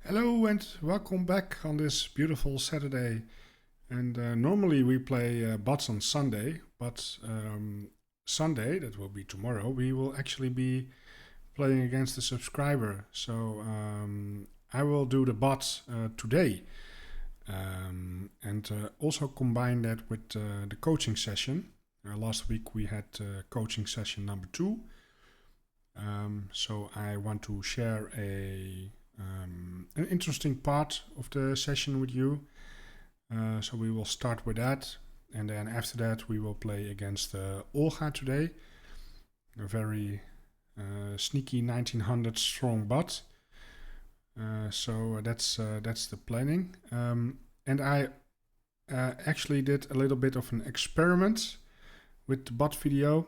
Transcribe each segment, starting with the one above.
Hello and welcome back on this beautiful Saturday. And normally we play bots on Sunday, but Sunday, that will be tomorrow, we will actually be playing against a subscriber. So I will do the bots today and also combine that with the coaching session. Last week we had coaching session number 2. So I want to share an interesting part of the session with you. So we will start with that, and then after that we will play against Olga today, a very sneaky 1900 strong bot. So that's the planning. And I actually did a little bit of an experiment with the bot video.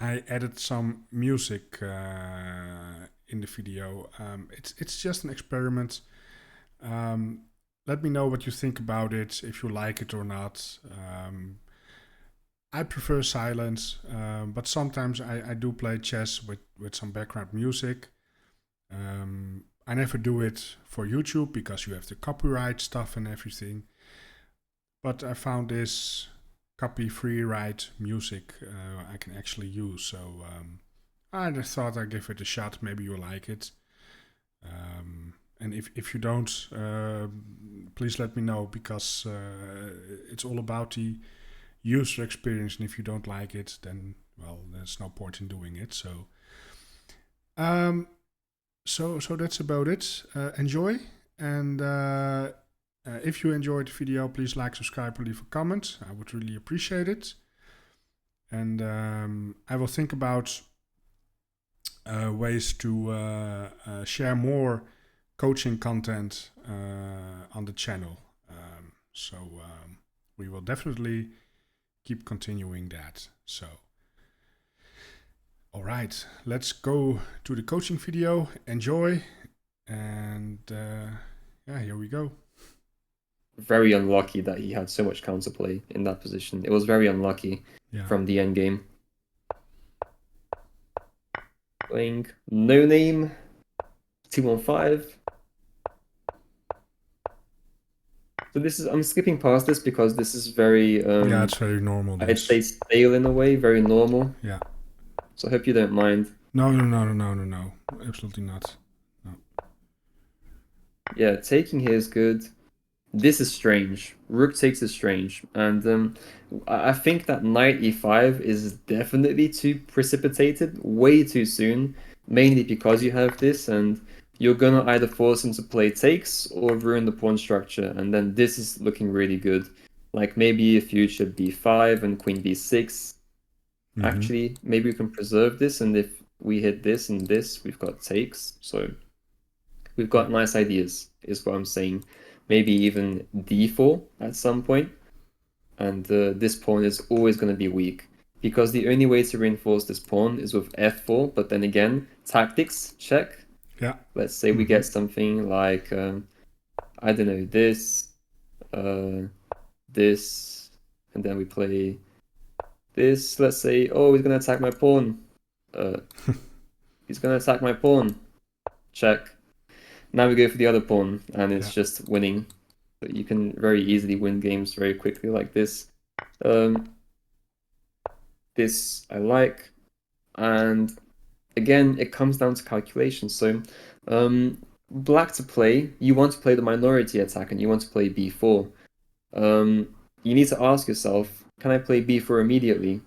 I added some music in the video. It's just an experiment. Let me know what you think about it, if you like it or not. I prefer silence, but sometimes I do play chess with some background music. I never do it for YouTube because you have the copyright stuff and everything. But I found this copy-free right music I can actually use. So I just thought I'd give it a shot. Maybe you like it. And if you don't, please let me know, because it's all about the user experience. And if you don't like it, then, well, there's no point in doing it. So so that's about it. Enjoy. And if you enjoyed the video, please like, subscribe, or leave a comment. I would really appreciate it. And I will think about ways to share more coaching content on the channel. So we will definitely keep continuing that. So, all right, let's go to the coaching video. Enjoy. And yeah, here we go. Very unlucky that he had so much counterplay in that position. It was very unlucky from the end game. Playing no name, 215. So this is, I'm skipping past this because this is very yeah, it's very normal. I'd say stale in a way, very normal. Yeah. So I hope you don't mind. No, absolutely not. No. Yeah, taking here is good. This is strange. Rook takes is strange, and I think that knight e5 is definitely too precipitated, way too soon, mainly because you have this, and you're gonna either force him to play takes or ruin the pawn structure, and then this is looking really good. Like maybe a future b5 and queen b6. Actually, maybe we can preserve this, and if we hit this and this, we've got takes. So we've got nice ideas, is what I'm saying. Maybe even d4 at some point. And this pawn is always going to be weak, because the only way to reinforce this pawn is with f4. But then again, tactics, check. Yeah. Let's say we get something like, I don't know, this, this, and then we play this. Let's say, oh, he's going to attack my pawn. He's going to attack my pawn. Check. Now we go for the other pawn, and it's just winning. So you can very easily win games very quickly like this. This I like. And again, it comes down to calculation. So black to play, you want to play the minority attack, and you want to play b4. You need to ask yourself, can I play b4 immediately?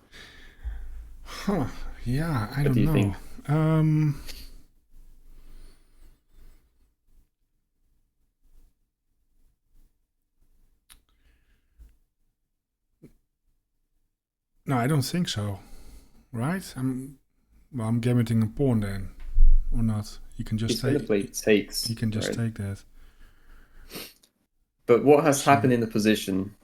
Huh. Yeah, I don't know. What do you think? No, I don't think so. Right? I'm gambling a pawn then, or not? You can just He's play takes. You can just take that. But what has happened in the position?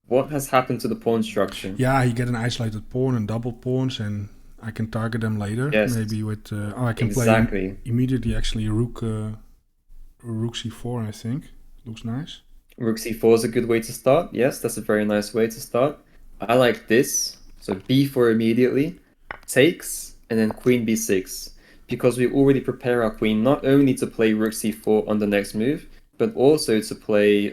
What has happened to the pawn structure? Yeah, you get an isolated pawn and double pawns, and I can target them later. Yes. Maybe with I can play immediately. Actually, rook c4. I think looks nice. Rook c4 is a good way to start. Yes, that's a very nice way to start. I like this. So b4 immediately, takes, and then queen b6. because we already prepare our queen not only to play rook c4 on the next move, but also to play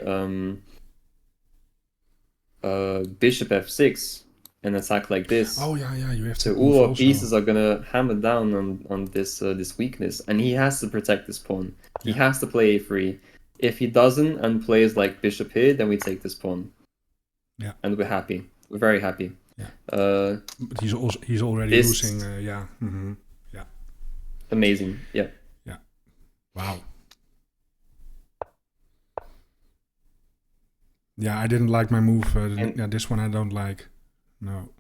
bishop f6 and attack like this. Oh yeah, you have So to move all our also. pieces are gonna hammer down on this weakness, and he has to protect this pawn. He has to play a3. If he doesn't and plays like bishop here, then we take this pawn. Yeah. And we're happy. We're very happy. Yeah. But he's already losing. Yeah. Mm-hmm. Yeah. Amazing. Yeah. Yeah. Wow. Yeah, I didn't like my move. Yeah, this one I don't like. No.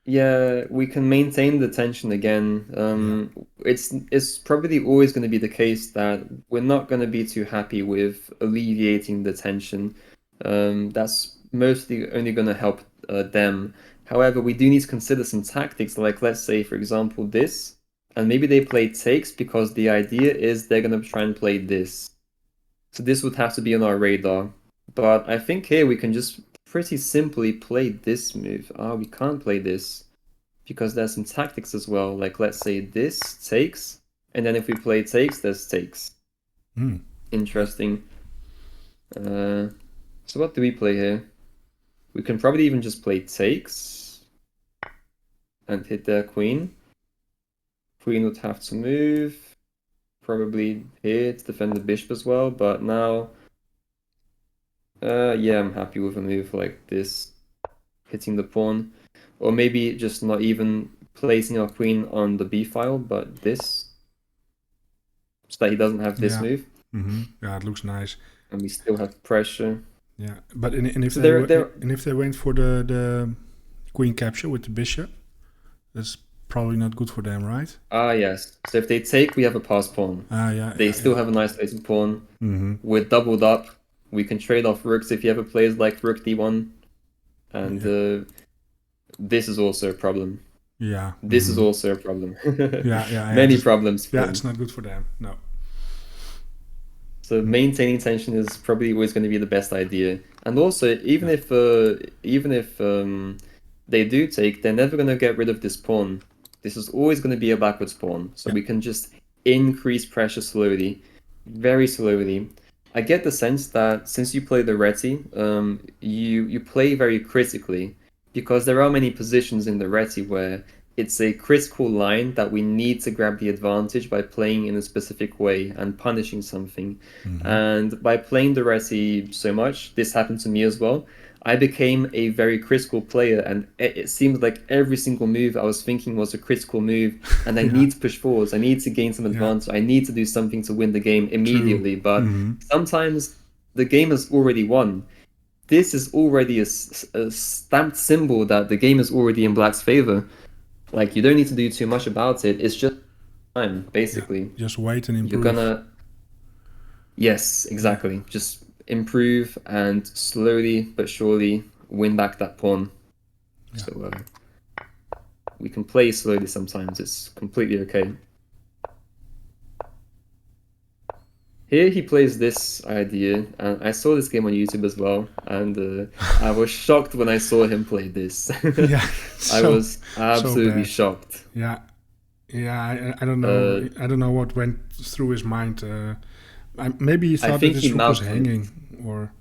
Yeah, we can maintain the tension again. It's probably always going to be the case that we're not going to be too happy with alleviating the tension. That's mostly only going to help them. However, we do need to consider some tactics, like let's say, for example, this, and maybe they play takes because the idea is they're going to try and play this. So this would have to be on our radar. But I think here we can just pretty simply play this move. We can't play this because there's some tactics as well. Like let's say this takes, and then if we play takes, there's takes. Interesting. So what do we play here? We can probably even just play takes and hit their queen. Queen would have to move. Probably here to defend the bishop as well, but now yeah, I'm happy with a move like this, hitting the pawn, or maybe just not even placing our queen on the b file, but this, so that he doesn't have this move. Yeah, it looks nice, and we still have pressure. Yeah, but if so if they went for the queen capture with the bishop, that's probably not good for them, right? Yes. So if they take, we have a pass pawn. Yeah. They still have a nice placing pawn. We're doubled up. We can trade off rooks if he ever plays like rook d1. And this is also a problem. Yeah. This is also a problem. Yeah. Many problems. Yeah, it's not good for them. No. So maintaining tension is probably always going to be the best idea. And also, even if they do take, they're never going to get rid of this pawn. This is always going to be a backwards pawn. So we can just increase pressure slowly, very slowly. I get the sense that since you play the Reti, you play very critically, because there are many positions in the Reti where it's a critical line that we need to grab the advantage by playing in a specific way and punishing something. And by playing the Reti so much, this happened to me as well, I became a very critical player, and it seemed like every single move I was thinking was a critical move, and I need to push forwards, I need to gain some advantage, I need to do something to win the game immediately. But sometimes the game is already won. This is already a stamped symbol that the game is already in Black's favor. Like, you don't need to do too much about it. It's just time, basically. Just wait and improve. You're gonna... Yes, exactly. Just improve and slowly but surely win back that pawn. So we can play slowly sometimes. It's completely okay. Here he plays this idea, and I saw this game on YouTube as well, and I was shocked when I saw him play this. I was absolutely shocked. Yeah, I don't know. I don't know what went through his mind. Maybe he thought that his rook was hanging, or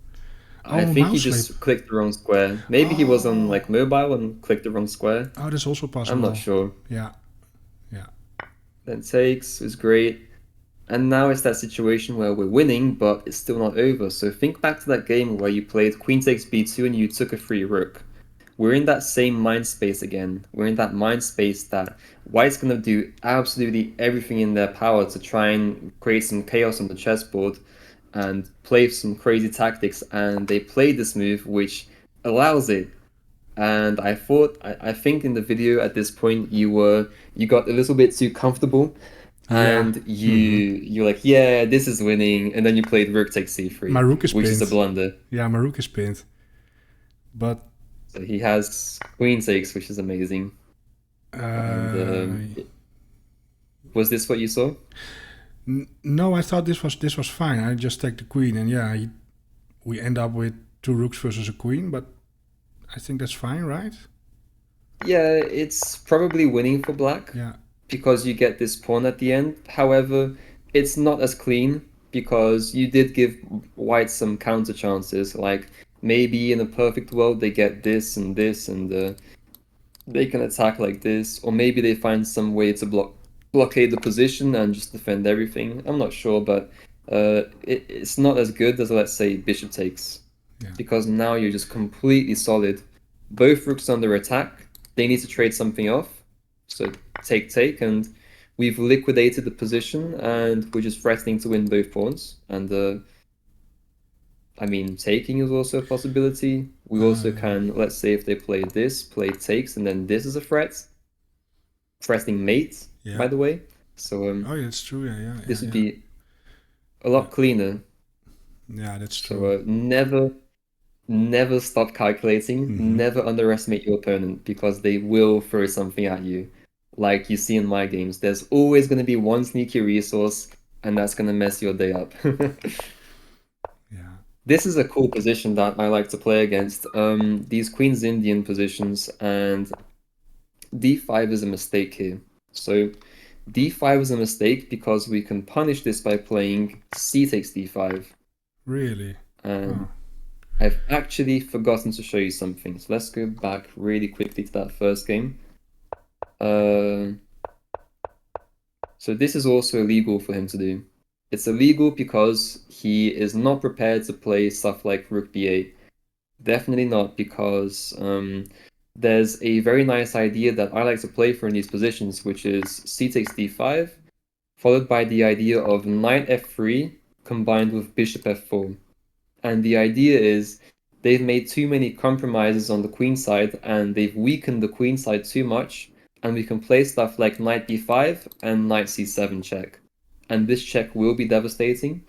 I think he just clicked the wrong square. Maybe he was on like mobile and clicked the wrong square. Oh, that's also possible. I'm not sure. Yeah. Then takes was great. And now it's that situation where we're winning, but it's still not over. So think back to that game where you played queen takes b2 and you took a free rook. We're in that same mind space again. We're in that mind space that White's going to do absolutely everything in their power to try and create some chaos on the chessboard and play some crazy tactics. And they played this move, which allows it. And I think in the video at this point, you got a little bit too comfortable. And you're like, yeah, this is winning, and then you played rook takes c3, my rook is which pinned. is a blunder. Yeah, my rook is pinned. But so he has queen takes, which is amazing. Was this what you saw? No, I thought this was fine. I just take the queen, and we end up with two rooks versus a queen. But I think that's fine, right? Yeah, it's probably winning for Black. Yeah. because you get this pawn at the end. However, it's not as clean because you did give white some counter chances. Like maybe in a perfect world they get this and this, and they can attack like this, or maybe they find some way to blockade the position and just defend everything. I'm not sure, but it's not as good as, let's say, bishop takes, Yeah. because now you're just completely solid. Both rooks under attack. They need to trade something off. So take, and we've liquidated the position, and we're just threatening to win both pawns. And I mean, taking is also a possibility. We also can, let's say, if they play this, play takes, and then this is a threat. Threatening mate, Yeah. by the way. So Oh, yeah, that's true. Yeah, yeah, this yeah, would yeah. be a lot cleaner. Yeah, that's So true. never stop calculating. Never underestimate your opponent, because they will throw something at you. Like you see in my games, there's always going to be one sneaky resource, and that's going to mess your day up. Yeah. This is a cool position that I like to play against. These Queen's Indian positions, and d5 is a mistake here. So d5 is a mistake because we can punish this by playing c takes d5. Really? And Oh. I've actually forgotten to show you something. So let's go back really quickly to that first game. So this is also illegal for him to do. It's illegal because he is not prepared to play stuff like rook b8. Definitely not, because there's a very nice idea that I like to play for in these positions, which is c takes d5, followed by the idea of knight f3 combined with bishop f4. And the idea is they've made too many compromises on the queen side, and they've weakened the queen side too much, and we can play stuff like knight b5 and knight c7 check. And this check will be devastating.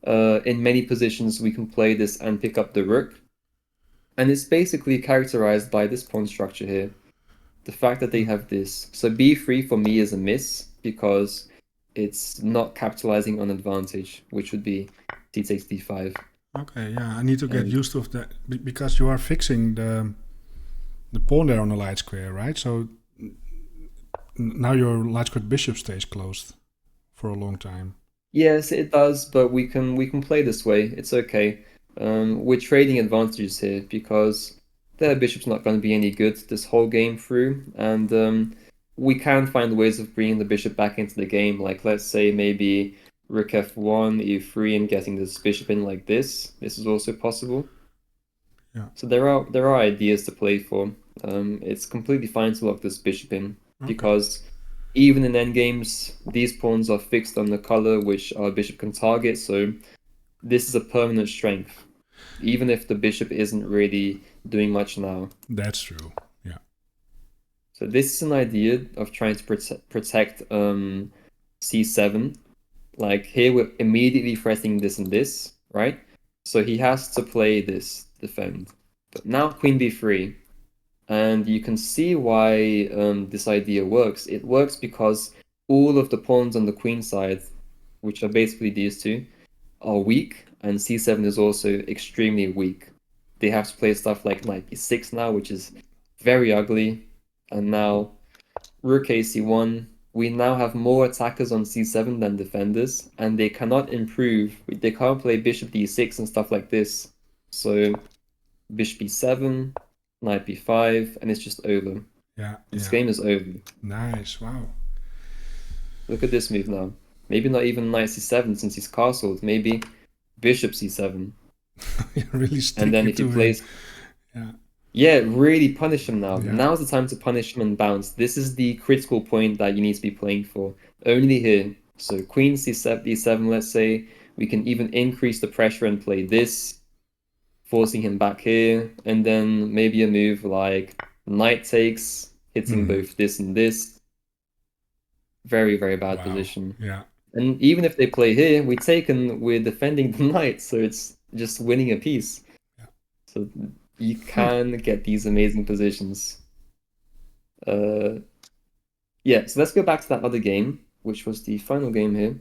In many positions, we can play this and pick up the rook. And it's basically characterized by this pawn structure here. The fact that they have this. So b3 for me is a miss, because it's not capitalizing on advantage, which would be c takes d5. Okay, yeah. I need to get And used to that because you are fixing the pawn there on the light square, right? So now your light square bishop stays closed for a long time. yes, it does, but we can play this way. It's okay. We're trading advantages here because their bishop's not going to be any good this whole game through, and we can find ways of bringing the bishop back into the game. Like let's say maybe rook f1, e3, and getting this bishop in like this. This is also possible. Yeah. So there are ideas to play for. It's completely fine to lock this bishop in, Okay. because even in endgames, these pawns are fixed on the color which our bishop can target, so this is a permanent strength, even if the bishop isn't really doing much now. That's true. Yeah. So this is an idea of trying to protect c7. Like here we're immediately threatening this and this, right? So he has to play this defend. But now queen b3. And you can see why this idea works. It works because all of the pawns on the queen side, which are basically these two, are weak, and c7 is also extremely weak. They have to play stuff like knight b6 now, which is very ugly. And now rook ac1. We now have more attackers on c7 than defenders, and they cannot improve. They can't play bishop d6 and stuff like this. So bishop b7, knight b5, and it's just over. Yeah. This Yeah. game is over. Nice. Wow. Look at this move now. Maybe not even knight c7 since he's castled. Maybe bishop c7. You really And stick then it if he to him. plays... Yeah. Yeah, really punish him now. Yeah. Now's the time to punish him and bounce. This is the critical point that you need to be playing for. Only here. So queen c7, d7, let's say. We can even increase the pressure and play this, forcing him back here. And then maybe a move like knight takes, hitting both this and this. Very, very bad Wow. position. Yeah. And even if they play here, we take and we're defending the knight, so it's just winning a piece. Yeah. So you can get these amazing positions. Yeah, so let's go back to that other game, which was the final game here.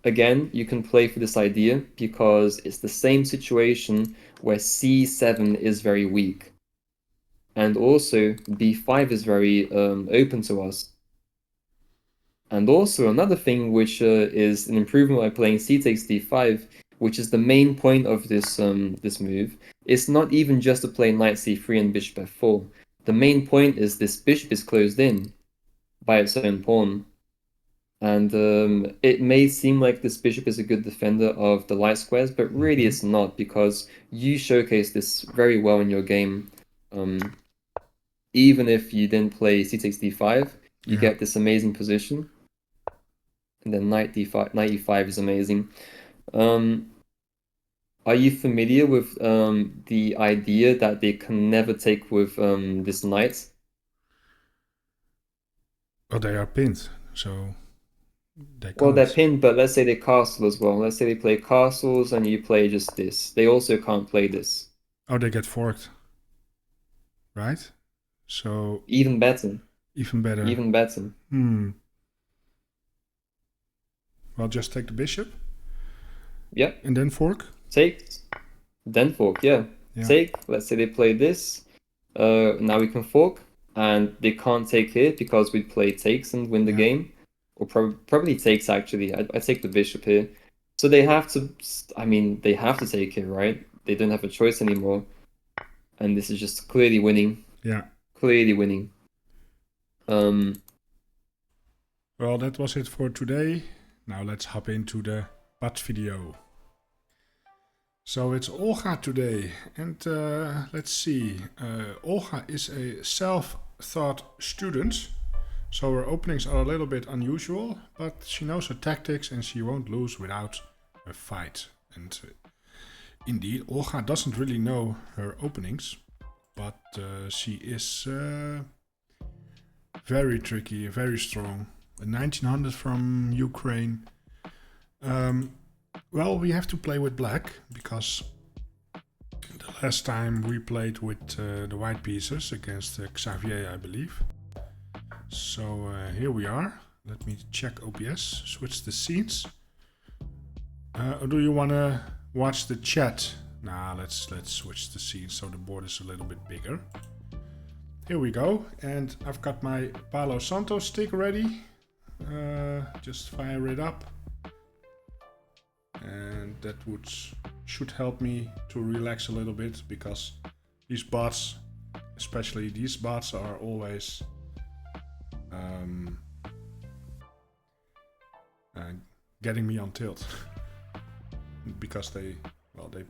Again, you can play for this idea because it's the same situation where c7 is very weak. And also, b5 is very open to us. And also another thing which is an improvement by playing c takes d5, which is the main point of this this move. It's not even just to play knight c3 and bishop f4. The main point is this bishop is closed in by its own pawn. And it may seem like this bishop is a good defender of the light squares, but really it's not, because you showcase this very well in your game. Even if you didn't play c takes d5, you get this amazing position. And then knight d5, knight e5 is amazing. Are you familiar with the idea that they can never take with this knight? Oh, they are pinned, so they can't. Well, they're pinned, but let's say they castle as well. Let's say they play castles and you play just this. They also can't play this. Oh, they get forked, right? So even better. Even better. Even better. Well, just take the bishop. Yep. And then fork. Take. Then fork. Yeah. Take. Let's say they play this. Now we can fork, and they can't take here because we play takes and win the game, or probably takes actually. I take the bishop here, so they have to. I mean, they have to take here, right? They don't have a choice anymore, and this is just clearly winning. Yeah. Clearly winning. Well, that was it for today. Now let's hop into the butt video. So it's Olga today, and let's see. Olga is a self-taught student, so her openings are a little bit unusual, but she knows her tactics and she won't lose without a fight. And indeed, Olga doesn't really know her openings, but she is very tricky, very strong. A 1900 from Ukraine. Well, we have to play with black, because the last time we played with the white pieces against Xavier, I believe. So here we are. Let me check OBS, switch the scenes. Or do you want to watch the chat? Nah, let's switch the scenes so the board is a little bit bigger. Here we go, and I've got my Palo Santo stick ready. Just fire it up. And that should help me to relax a little bit, because these bots, especially these bots, are always getting me on tilt. Because they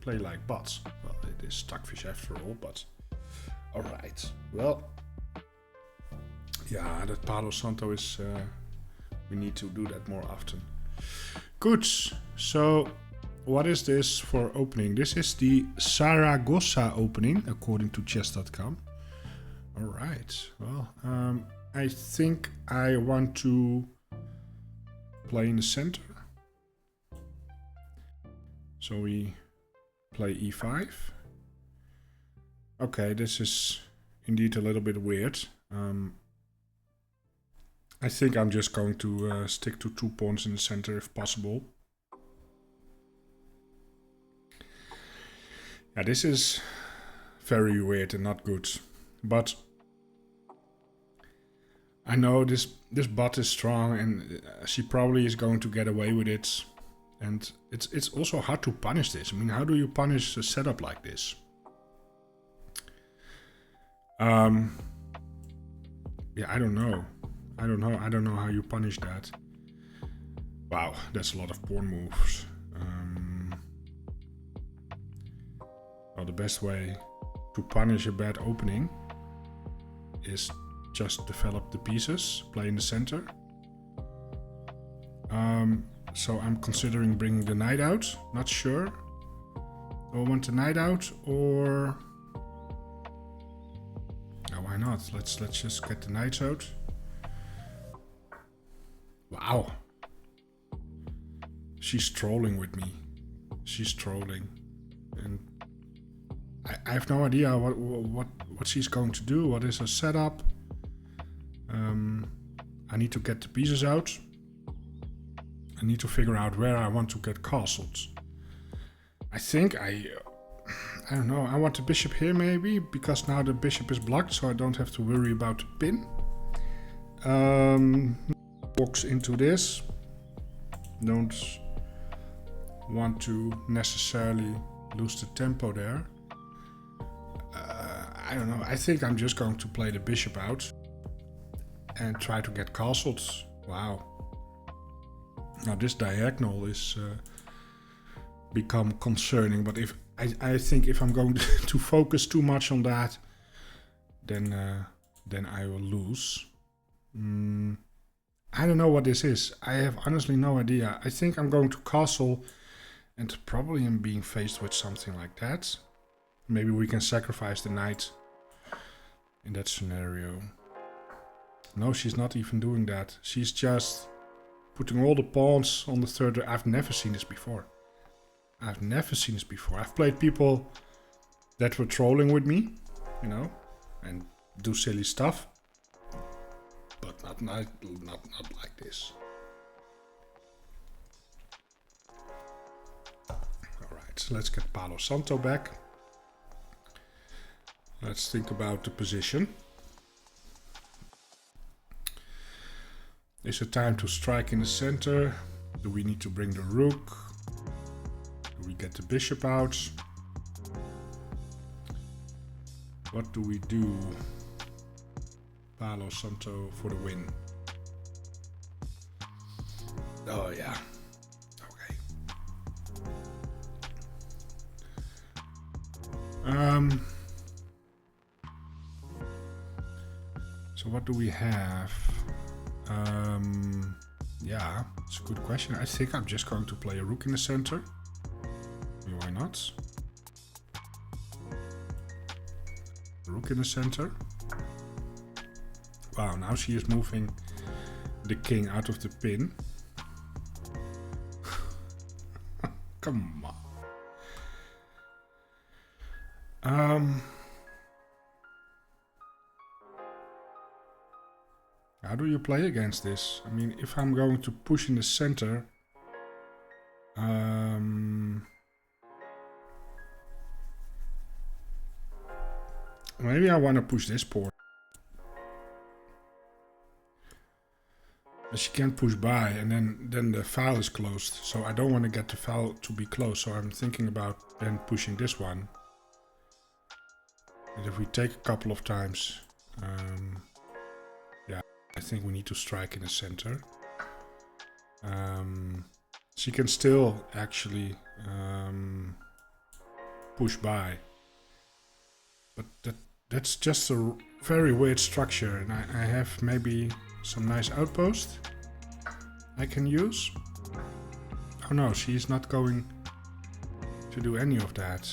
play like bots. Well, it is Stockfish after all, but alright. Well, yeah, that Palo Santo is, we need to do that more often. Good, so what is this for opening? This is the Saragossa opening, according to chess.com. Alright, well, I think I want to play in the center. So we play e5. Okay, this is indeed a little bit weird. I think I'm just going to stick to 2 pawns in the center if possible. Yeah, this is very weird and not good. But I know this bot is strong, and she probably is going to get away with it. And it's also hard to punish this. I mean, how do you punish a setup like this? Yeah, I don't know. I don't know how you punish that. Wow, that's a lot of pawn moves. Well, the best way to punish a bad opening is just develop the pieces, play in the center. So I'm considering bringing the knight out. Not sure. Do I want the knight out, or... No, why not? Let's just get the knights out. Wow. She's trolling with me. She's trolling. And I have no idea what she's going to do. What is her setup? I need to get the pieces out. I need to figure out where I want to get castled. I think I don't know. I want the bishop here maybe, because now the bishop is blocked, so I don't have to worry about the pin. walks into this. Don't want to necessarily lose the tempo there. I don't know. I think I'm just going to play the bishop out and try to get castled. Wow. Now this diagonal is become concerning, but if I think if I'm going to focus too much on that, then I will lose. I don't know what this is. I have honestly no idea. I think I'm going to castle and probably am being faced with something like that. Maybe we can sacrifice the knight in that scenario. No, she's not even doing that. She's just putting all the pawns on the third. I've never seen this before. I've played people that were trolling with me, you know, and do silly stuff. But not like this. Alright, so let's get Palo Santo back. Let's think about the position. Is it time to strike in the center? Do we need to bring the rook? Do we get the bishop out? What do we do? Palo Santo for the win. Oh yeah. Okay. So what do we have? Yeah, it's a good question. I think I'm just going to play a rook in the center. Why not? Rook in the center. Wow, now she is moving the king out of the pin. Come on. How do you play against this? I mean, if I'm going to push in the center, maybe I want to push this pawn. She can't push by, and then the file is closed. So I don't want to get the file to be closed. So I'm thinking about then pushing this one. And if we take a couple of times, yeah, I think we need to strike in the center. She can still actually push by, but that's just a very weird structure, and I have maybe some nice outpost I can use. Oh no, she's not going to do any of that.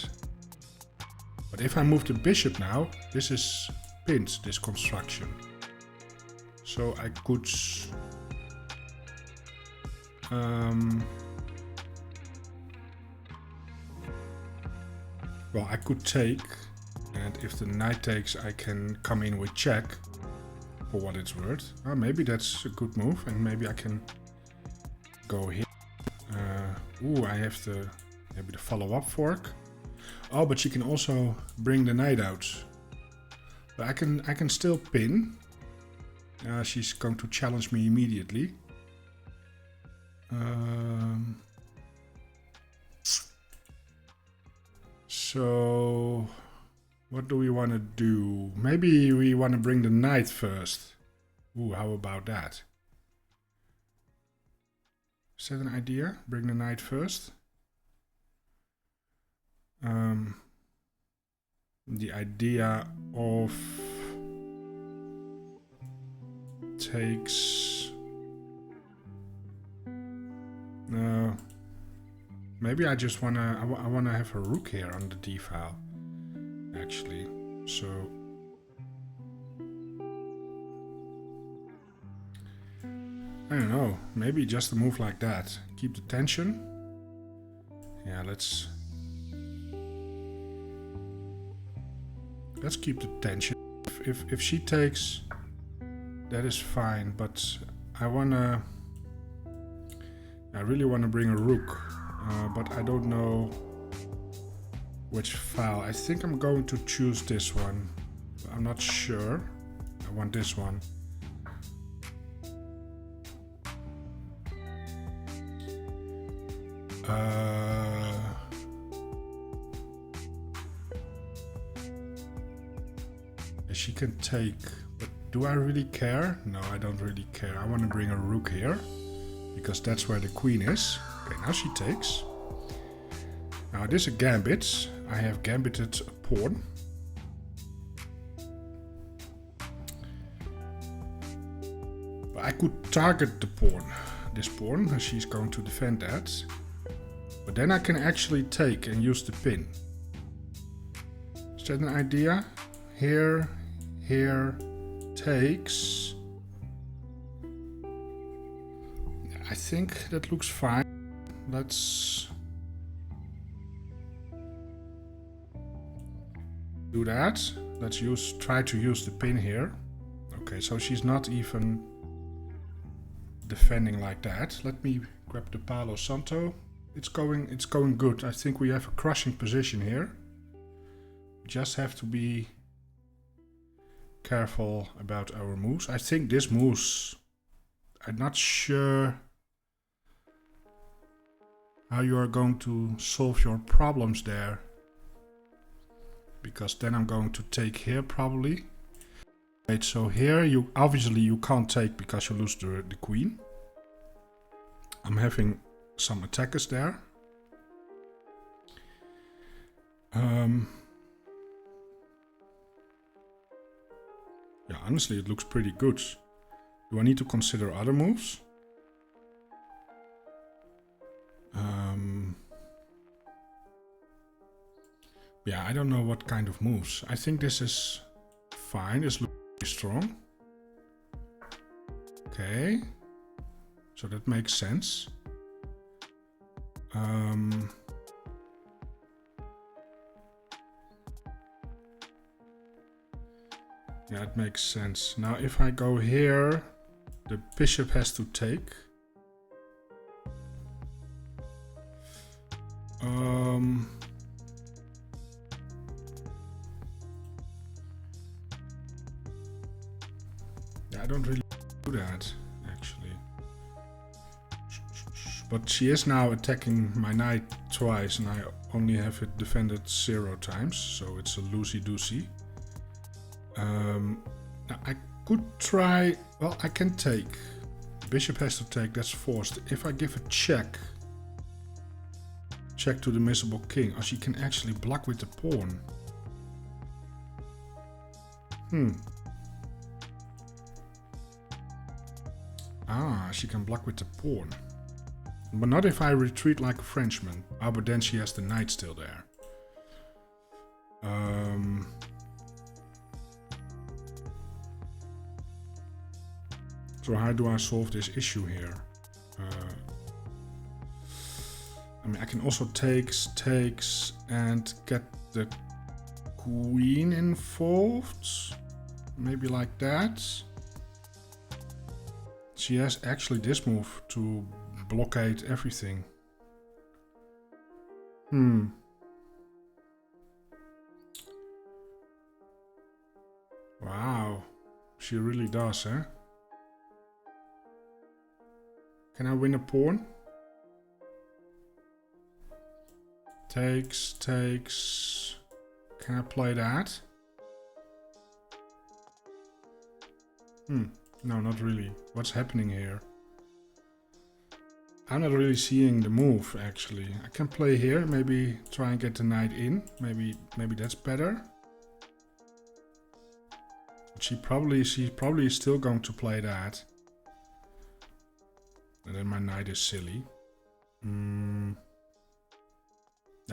But if I move the bishop now, this is pinned, this construction. So I could... well, I could take, and if the knight takes, I can come in with check, for what it's worth. Maybe that's a good move, and maybe I can go here. Ooh, I have maybe the follow-up fork. Oh, but she can also bring the knight out. But I can still pin. She's going to challenge me immediately. So, what do we want to do? Maybe we want to bring the knight first. Ooh, how about that? Is that an idea? Bring the knight first. The idea of takes... No. Maybe I just wanna... I wanna have a rook here on the d file, actually. So... I don't know. Maybe just a move like that. Keep the tension. Yeah, let's keep the tension. If she takes, that is fine. But I really wanna bring a rook. But I don't know which file. I think I'm going to choose this one. I'm not sure. I want this one. She can take, but do I really care? No, I don't really care. I want to bring a rook here, because that's where the queen is. Okay, now she takes. Now it is a gambit. I have gambited a pawn. But I could target the pawn, this pawn, and she's going to defend that. But then I can actually take and use the pin. Is that an idea? Here, here, takes. I think that looks fine. Let's do that. Let's try to use the pin here. Okay, so she's not even defending like that. Let me grab the Palo Santo. It's going good. I think we have a crushing position here. Just have to be careful about our moves. I think this moves, I'm not sure how you are going to solve your problems there, because then I'm going to take here probably. Right, so here you obviously can't take because you lose the queen. I'm having some attackers there. Yeah, honestly, it looks pretty good. Do I need to consider other moves? Yeah, I don't know what kind of moves. I think this is fine. This looks pretty strong. Okay. So that makes sense. Yeah, it makes sense. Now if I go here, the bishop has to take. Yeah, I don't really do that, actually. But she is now attacking my knight twice, and I only have it defended 0 times, so it's a loosey-goosey. Now I could try, well, I can take. Bishop has to take, that's forced. If I give a check to the missable king, she can actually block with the pawn. She can block with the pawn. But not if I retreat like a Frenchman. But then she has the knight still there. So how do I solve this issue here? I mean, I can also takes, and get the queen involved. Maybe like that. She has actually this move to blockade everything. Wow. She really does, eh? Can I win a pawn? Takes. Can I play that? No, not really. What's happening here? I'm not really seeing the move, actually. I can play here, maybe try and get the knight in. Maybe that's better. She probably is still going to play that. And then my knight is silly.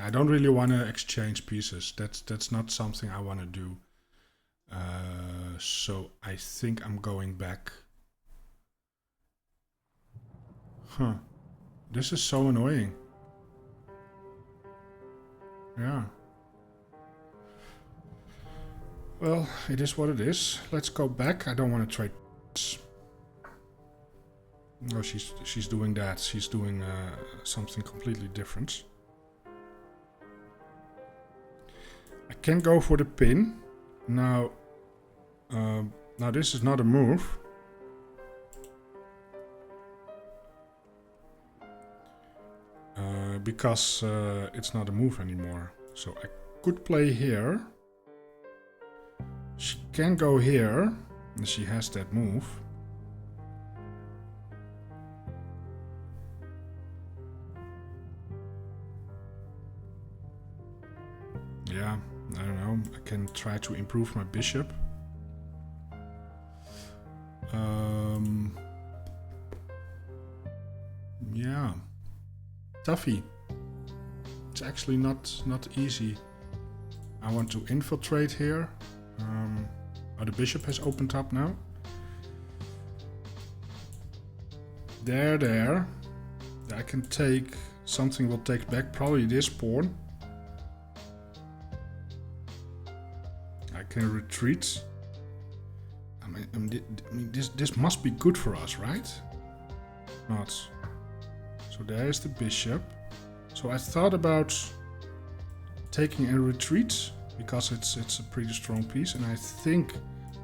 I don't really want to exchange pieces. That's not something I want to do. So I think I'm going back. This is so annoying. Yeah. Well, it is what it is. Let's go back. I don't want to trade. No, she's doing that. She's doing something completely different. I can go for the pin. Now this is not a move. because it's not a move anymore. So I could play here. She can go here, and she has that move. Yeah, I don't know. I can try to improve my bishop. Yeah, toughy. It's actually not easy. I want to infiltrate here. Oh, the bishop has opened up now. There. I can take something. Will take back probably this pawn. I can retreat. I mean, this must be good for us, right? Not. So there's the bishop. So I thought about taking a retreat because it's a pretty strong piece, and I think,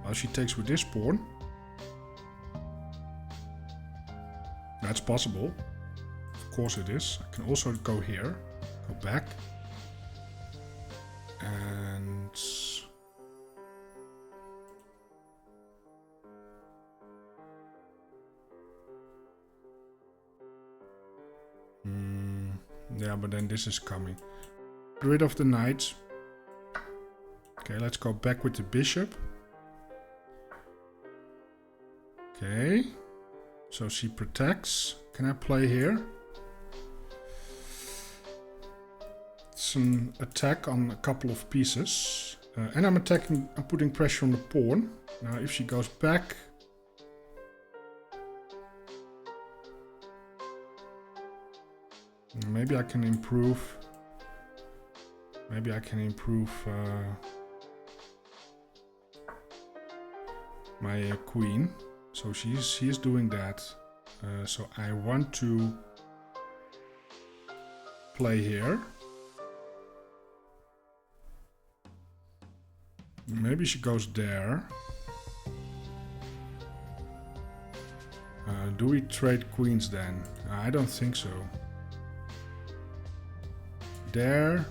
well, she takes with this pawn. That's possible. Of course it is. I can also go here, go back, and yeah, but then this is coming. Get rid of the knight. Okay, let's go back with the bishop. Okay, so she protects. Can I play here? It's an attack on a couple of pieces. And I'm putting pressure on the pawn. Now if she goes back, maybe I can improve. Maybe I can improve my queen. So she's doing that. So I want to play here. Maybe she goes there. Do we trade queens then? I don't think so. There.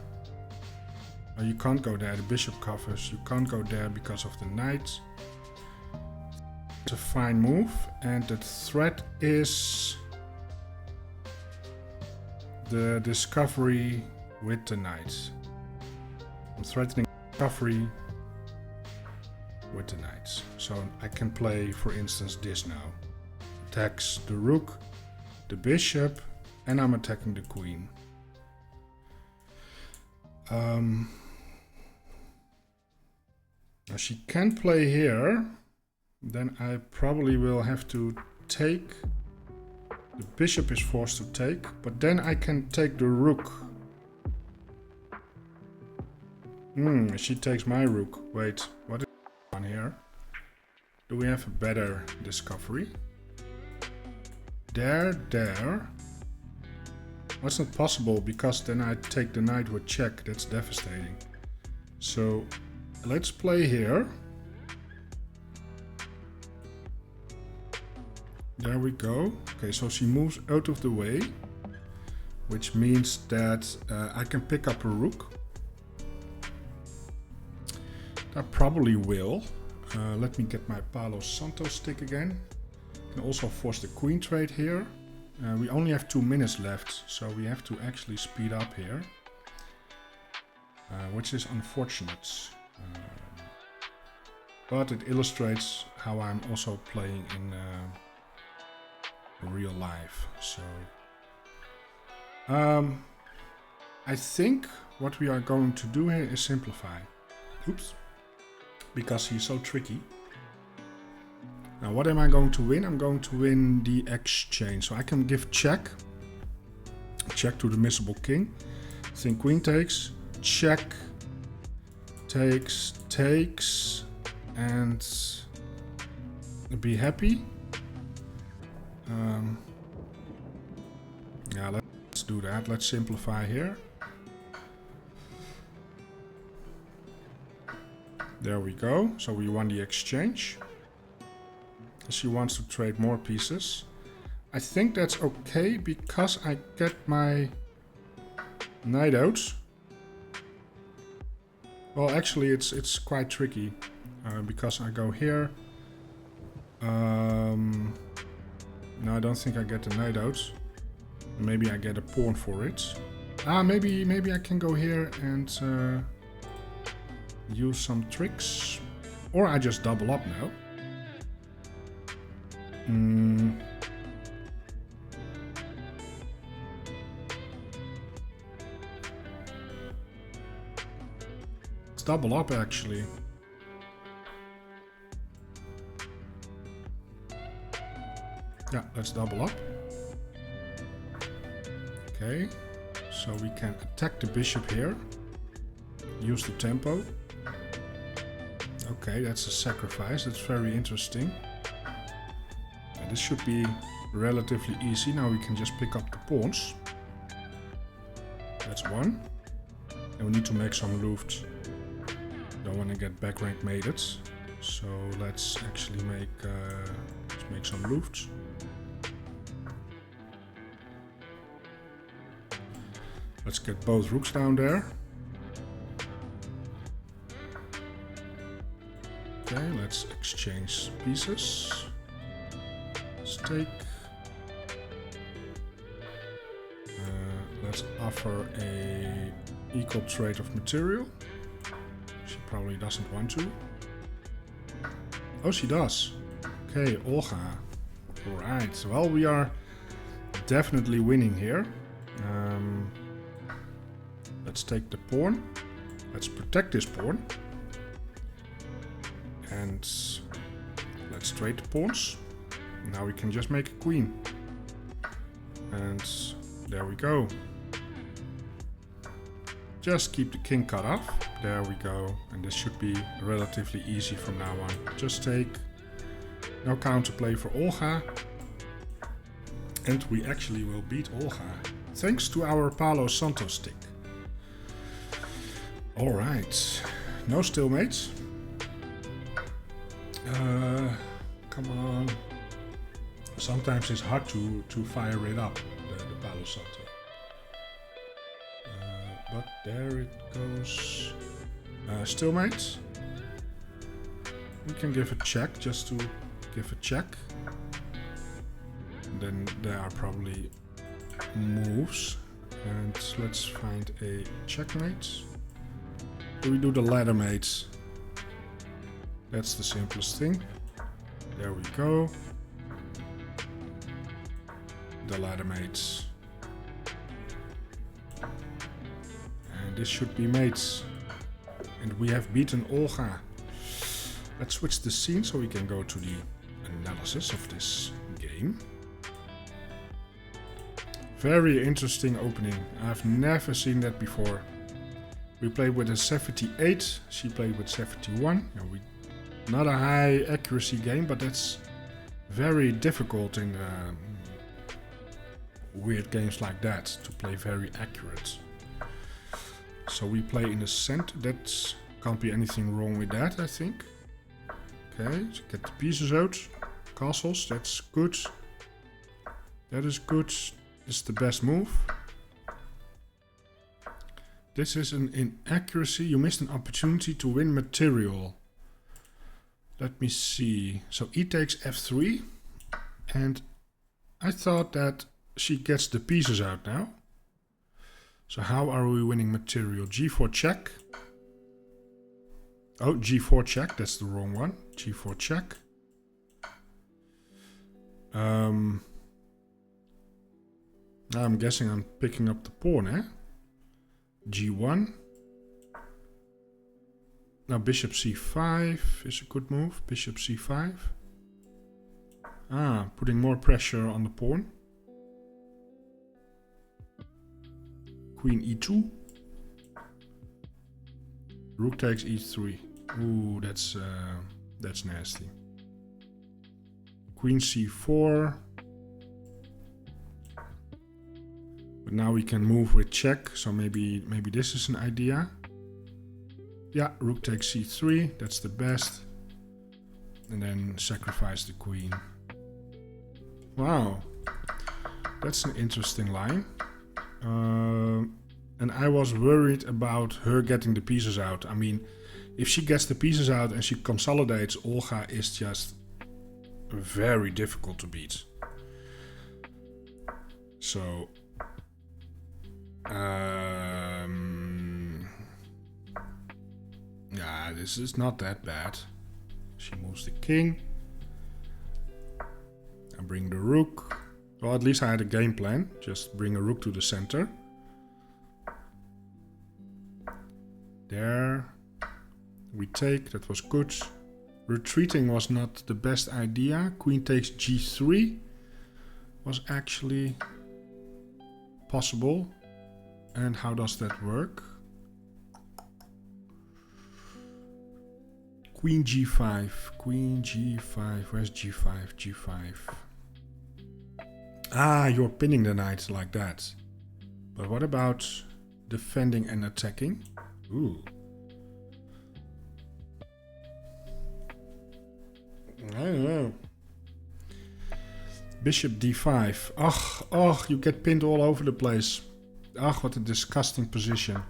Oh, you can't go there. The bishop covers. You can't go there because of the knight. It's a fine move, and the threat is the discovery with the knight. I'm threatening discovery with the knights. So I can play, for instance, this now. Attacks the rook, the bishop, and I'm attacking the queen. Now she can play here. Then I probably will have to take. The bishop is forced to take, but then I can take the rook. She takes my rook. Wait, what is on here? Do we have a better discovery? There. That's not possible because then I take the knight with check. That's devastating. So let's play here. There we go. Okay, so she moves out of the way, which means that I can pick up a rook. I probably will. Let me get my Palo Santo stick again. Can also force the queen trade here. We only have 2 minutes left, so we have to actually speed up here, which is unfortunate. But it illustrates how I'm also playing in real life. So I think what we are going to do here is simplify. Oops. Because he's so tricky. Now what am I going to win? I'm going to win the exchange. So I can give check. Check to the missable king. I think queen takes. Check. Takes. And be happy. Yeah, let's do that. Let's simplify here. There we go. So we won the exchange. She wants to trade more pieces. I think that's okay because I get my knight out. Well, actually, it's quite tricky because I go here. No, I don't think I get the knight out. Maybe I get a pawn for it. Maybe I can go here and use some tricks. Or I just double up now. Let's double up actually. Yeah, let's double up. Okay, so we can attack the bishop here. Use the tempo. Okay, that's a sacrifice. That's very interesting. This should be relatively easy. Now we can just pick up the pawns. That's one. And we need to make some loops. Don't want to get back rank mated. So let's actually make some loops. Let's get both rooks down there. Okay, let's exchange pieces. Let's take. Let's offer a equal trade of material. She probably doesn't want to. Oh, she does. Okay, Olga. Right. Well, we are definitely winning here. Let's take the pawn. Let's protect this pawn. And let's trade the pawns. Now we can just make a queen. And there we go. Just keep the king cut off. There we go. And this should be relatively easy from now on. Just take. No counterplay for Olga. And we actually will beat Olga. Thanks to our Palo Santo stick. Alright. No stalemates. Come on. Sometimes it's hard to fire it up, the Palo Santo. But there it goes. Stalemate. We can give a check just to give a check. And then there are probably moves. And let's find a checkmate. Do we do the ladder mates? That's the simplest thing. There we go. The ladder mates. And this should be mates. And we have beaten Olga. Let's switch the scene so we can go to the analysis of this game. Very interesting opening. I've never seen that before. We played with a 78, she played with 71. Not a high accuracy game, but that's very difficult in weird games like that, to play very accurate. So we play in the center. That can't be anything wrong with that, I think. Okay, so get the pieces out. Castles, that's good. That is good. This is the best move. This is an inaccuracy. You missed an opportunity to win material. Let me see. So e takes f3. And I thought that she gets the pieces out now. So how are we winning material? g4 check. Oh, g4 check. That's the wrong one. g4 check. I'm guessing I'm picking up the pawn, eh? g1. Now bishop c5 is a good move. Bishop c5. Putting more pressure on the pawn. Queen e2. Rook takes e3. Ooh, that's nasty. Queen c4. But now we can move with check, so maybe this is an idea. Yeah, rook takes c3, that's the best. And then sacrifice the queen. Wow, that's an interesting line. and I was worried about her getting the pieces out. I mean, if she gets the pieces out and she consolidates, Olga is just very difficult to beat. So, yeah, this is not that bad. She moves the king. I bring the rook. Well, at least I had a game plan. Just bring a rook to the center. There. We take. That was good. Retreating was not the best idea. Queen takes g3 was actually possible. And how does that work? Queen g5. Queen g5. Where's g5? g5. Ah, you're pinning the knight like that. But what about defending and attacking? Ooh. I don't know. Bishop d5. Ugh, you get pinned all over the place. Ugh, what a disgusting position.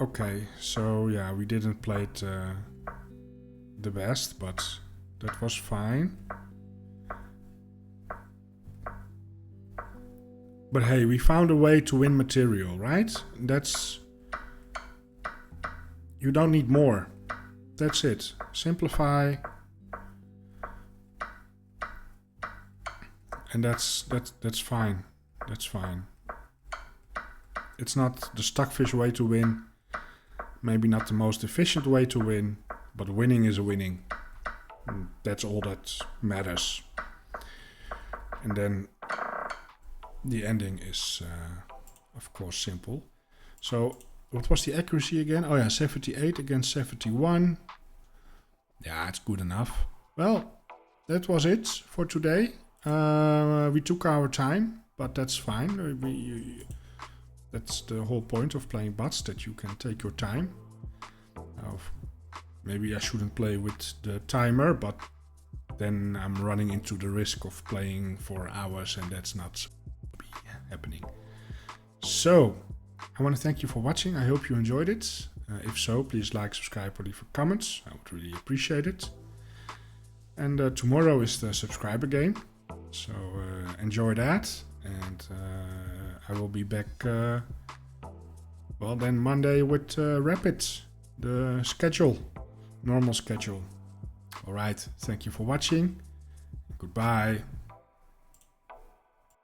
Okay, so yeah, we didn't play it the best, but that was fine. But hey, we found a way to win material, right? That's... You don't need more. That's it. Simplify. And that's fine. That's fine. It's not the stockfish way to win. Maybe not the most efficient way to win. But winning is a winning. And that's all that matters. And then the ending is, of course, simple. So, what was the accuracy again? Oh yeah, 78 against 71. Yeah, it's good enough. Well, that was it for today. We took our time, but that's fine. That's the whole point of playing bots, that you can take your time. Maybe I shouldn't play with the timer, but then I'm running into the risk of playing for hours, and that's not happening. So, I want to thank you for watching. I hope you enjoyed it. If so, please like, subscribe, or leave a comment. I would really appreciate it. And tomorrow is the subscriber game. So enjoy that. And I will be back, well, then Monday with Rapid, the schedule, normal schedule. Alright, thank you for watching. Goodbye.